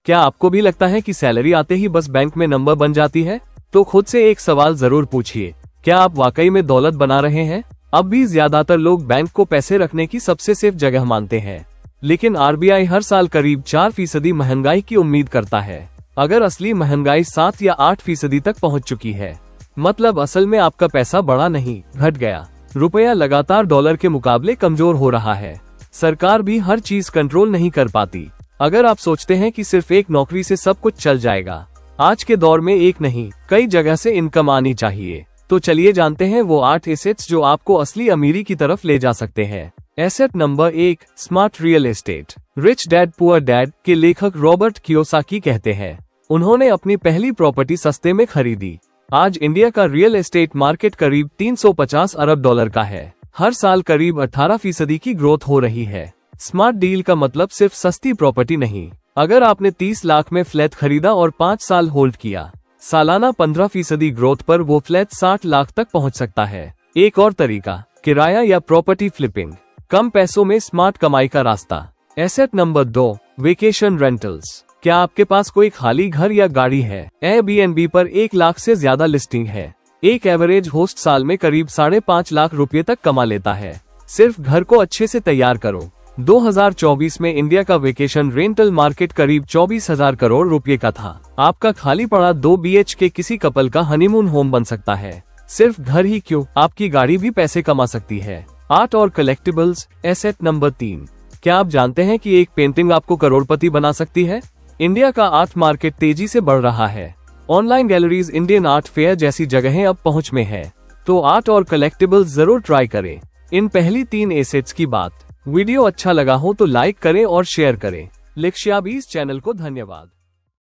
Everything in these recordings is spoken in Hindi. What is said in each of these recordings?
क्या आपको भी लगता है कि सैलरी आते ही बस बैंक में नंबर बन जाती है? तो खुद से एक सवाल जरूर पूछिए, क्या आप वाकई में दौलत बना रहे हैं? अब भी ज्यादातर लोग बैंक को पैसे रखने की सबसे सेफ जगह मानते हैं, लेकिन आरबीआई हर साल करीब 4% महंगाई की उम्मीद करता है। अगर असली महंगाई 7 या 8% तक पहुंच चुकी है, मतलब असल में आपका पैसा बढ़ा नहीं, घट गया। रुपया लगातार डॉलर के मुकाबले कमजोर हो रहा है। सरकार भी हर चीज कंट्रोल नहीं कर पाती। अगर आप सोचते हैं कि सिर्फ एक नौकरी से सब कुछ चल जाएगा, आज के दौर में एक नहीं, कई जगह से इनकम आनी चाहिए। तो चलिए जानते हैं वो 8 एसेट्स जो आपको असली अमीरी की तरफ ले जा सकते हैं। Asset number 1, smart real estate. Rich dad poor dad के लेखक रॉबर्ट कियोसाकी कहते हैं, उन्होंने अपनी पहली प्रॉपर्टी सस्ते में खरीदी। आज इंडिया का रियल एस्टेट मार्केट करीब 350 अरब डॉलर का है। हर साल करीब 18% की ग्रोथ हो रही है। स्मार्ट डील का मतलब सिर्फ सस्ती प्रॉपर्टी नहीं। अगर आपने 30 लाख में फ्लैट खरीदा और 5 साल होल्ड किया, सालाना 15% ग्रोथ पर वो फ्लैट 60 लाख तक पहुंच सकता है। एक और तरीका, किराया या प्रॉपर्टी फ्लिपिंग। कम पैसों में स्मार्ट कमाई का रास्ता। Asset number 2, vacation rentals. क्या आपके पास कोई खाली घर या गाड़ी है? एयरबीएनबी पर 1 लाख से ज्यादा लिस्टिंग है। एक एवरेज होस्ट साल में करीब 5.5 लाख रुपए तक कमा लेता है। सिर्फ घर को अच्छे से तैयार करो। 2024 में इंडिया का वेकेशन रेंटल मार्केट करीब 24,000 करोड़ रुपए का था। आपका खाली पड़ा 2 BHK किसी कपल का हनीमून होम बन सकता है। सिर्फ घर ही क्यों, आपकी गाड़ी भी पैसे कमा सकती है। आर्ट और कलेक्टिबल्स। एसेट नंबर 3, क्या आप जानते हैं कि एक पेंटिंग आपको करोड़पति बना सकती है? इंडिया का आर्ट मार्केट तेजी से बढ़ रहा है। Online galleries, Indian art fair जैसी जगहें अब पहुंच में है। तो आर्ट और कलेक्टिबल्स जरूर ट्राई करें। इन पहली 3 एसेट्स की बात। वीडियो अच्छा लगा हो तो लाइक करें और शेयर करें। लिक्ष्याबीज चैनल को धन्यवाद।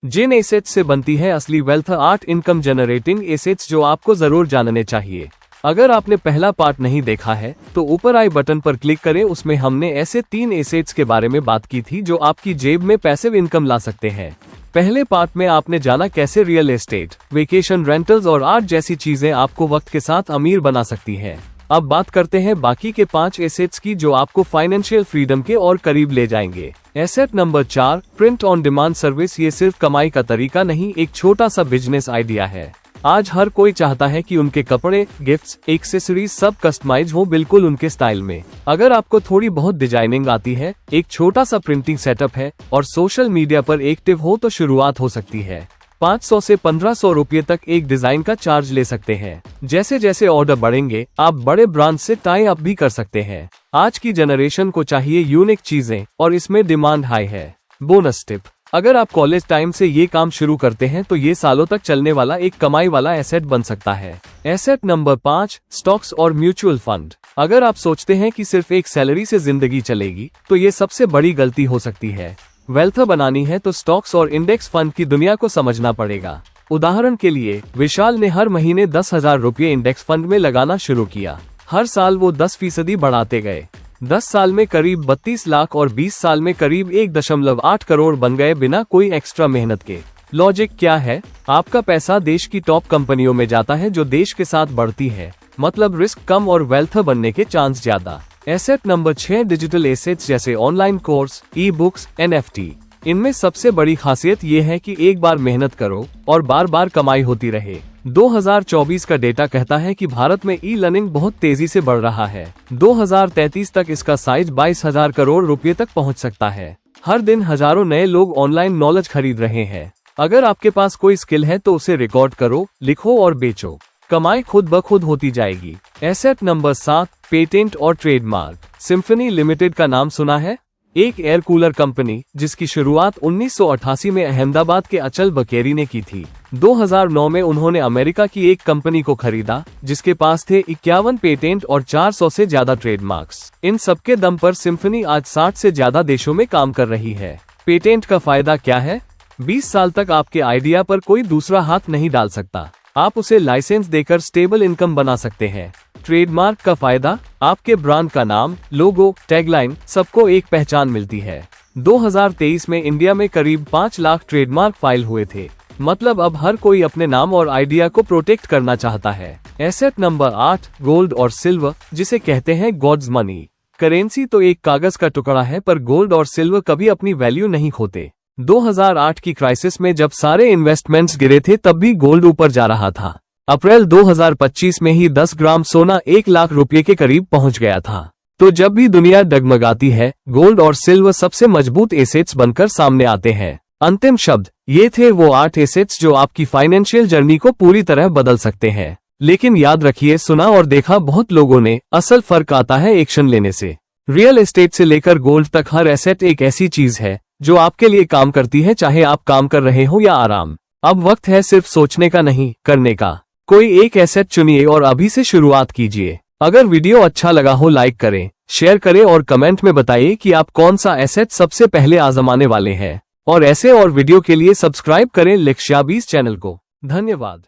जिन एसेट्स से बनती है असली वेल्थ, 8 इनकम जनरेटिंग एसेट्स जो आपको जरूर जानने चाहिए। अगर आपने पहला पार्ट नहीं देखा है तो ऊपर आई बटन पर क्लिक करें। उसमें हमने ऐसे 3 एसेट्स के बारे में बात की थी जो आपकी जेब में पैसिव इनकम ला सकते हैं। पहले पार्ट में आपने जाना कैसे रियल एस्टेट, वेकेशन रेंटल्स और आर्ट जैसी चीजें आपको वक्त के साथ अमीर बना सकती हैं। अब बात करते हैं बाकी के 5 एसेट्स की जो आपको फाइनेंशियल फ्रीडम के और करीब ले जाएंगे। Asset number 4, print on demand service. ये सिर्फ कमाई का तरीका नहीं, एक छोटा सा बिजनेस आइडिया है। आज हर कोई चाहता है कि उनके कपड़े, गिफ्ट्स, एक्सेसरीज सब कस्टमाइज हो बिल्कुल उनके स्टाइल में। अगर आपको थोड़ी बहुत डिजाइनिंग आती है, एक छोटा सा प्रिंटिंग सेटअप है और सोशल मीडिया पर एक्टिव हो तो शुरुआत हो सकती है। 500 से 1500 रुपये तक एक डिजाइन का चार्ज ले सकते हैं। जैसे जैसे ऑर्डर बढ़ेंगे, आप बड़े ब्रांड से टाई अप भी कर सकते हैं। आज की जनरेशन को चाहिए यूनिक चीजें और इसमें डिमांड हाई है। बोनस टिप, अगर आप कॉलेज टाइम से ये काम शुरू करते हैं तो ये सालों तक चलने वाला एक कमाई वाला एसेट बन सकता है। एसेट नंबर 5, स्टॉक्स और म्यूचुअल फंड। अगर आप सोचते हैं कि सिर्फ एक सैलरी से जिंदगी चलेगी तो ये सबसे बड़ी गलती हो सकती है। वेल्थ बनानी है तो स्टॉक्स और इंडेक्स फंड की दुनिया को समझना पड़ेगा। उदाहरण के लिए विशाल ने हर महीने 10,000 रुपये इंडेक्स फंड में लगाना शुरू किया। हर साल वो 10% बढ़ाते गए। 10 साल में करीब 32 लाख और 20 साल में करीब 1.8 करोड़ बन गए बिना कोई एक्स्ट्रा मेहनत के। लॉजिक क्या है? आपका पैसा देश की टॉप कंपनियों में जाता है जो देश के साथ बढ़ती है, मतलब रिस्क कम और वेल्थ बनने के चांस ज्यादा। एसेट नंबर 6, डिजिटल एसेट्स जैसे online course, e books, NFT। इनमें सबसे बड़ी खासियत ये है कि एक बार मेहनत करो और बार बार कमाई होती रहे। 2024 का डेटा कहता है कि भारत में ई लर्निंग बहुत तेजी से बढ़ रहा है। 2033 तक इसका साइज 22,000 करोड़ रुपए तक पहुंच सकता है। हर दिन हजारों नए लोग ऑनलाइन नॉलेज खरीद रहे हैं। अगर आपके पास कोई स्किल है तो उसे रिकॉर्ड करो, लिखो और बेचो। कमाई खुद ब खुद होती जाएगी। एसेट नंबर 7, पेटेंट और ट्रेडमार्क। सिम्फनी लिमिटेड का नाम सुना है? एक एयर कूलर कंपनी जिसकी शुरुआत 1988 में अहमदाबाद के अचल बकेरी ने की थी। 2009 में उन्होंने अमेरिका की एक कंपनी को खरीदा जिसके पास थे 51 पेटेंट और 400 से ज्यादा ट्रेडमार्क्स। इन सबके दम पर सिम्फनी आज 60 से ज्यादा देशों में काम कर रही है। पेटेंट का फायदा क्या है? 20 साल तक आपके आइडिया पर कोई दूसरा हाथ नहीं डाल सकता। आप उसे लाइसेंस देकर स्टेबल इनकम बना सकते हैं। ट्रेडमार्क का फायदा, आपके ब्रांड का नाम, लोगो, टैगलाइन सबको एक पहचान मिलती है। 2023 में इंडिया में करीब 5 लाख ट्रेडमार्क फाइल हुए थे, मतलब अब हर कोई अपने नाम और आइडिया को प्रोटेक्ट करना चाहता है। एसेट नंबर 8, गोल्ड और सिल्वर, जिसे कहते हैं गॉड्स मनी। करेंसी तो एक कागज का टुकड़ा है, पर गोल्ड और सिल्वर कभी अपनी वैल्यू नहीं खोते। 2008 की क्राइसिस में जब सारे इन्वेस्टमेंट्स गिरे थे तब भी गोल्ड ऊपर जा रहा था। अप्रैल 2025 में ही 10 ग्राम सोना 1 लाख रुपए के करीब पहुंच गया था। तो जब भी दुनिया डगमगाती है, गोल्ड और सिल्वर सबसे मजबूत एसेट्स बनकर सामने आते हैं। अंतिम शब्द, ये थे वो 8 एसेट्स जो आपकी फाइनेंशियल जर्नी को पूरी तरह बदल सकते हैं। लेकिन याद रखिए, सुना और देखा बहुत लोगों ने, असल फर्क आता है एक्शन लेने से। रियल एस्टेट से लेकर गोल्ड तक हर एसेट एक ऐसी चीज है जो आपके लिए काम करती है, चाहे आप काम कर रहे हो या आराम। अब वक्त है सिर्फ सोचने का नहीं, करने का। कोई एक एसेट चुनिए और अभी से शुरुआत कीजिए। अगर वीडियो अच्छा लगा हो लाइक करें, शेयर करें और कमेंट में बताइए कि आप कौन सा एसेट सबसे पहले आजमाने वाले हैं। और ऐसे और वीडियो के लिए सब्सक्राइब करें लक्ष्याबीज चैनल को। धन्यवाद।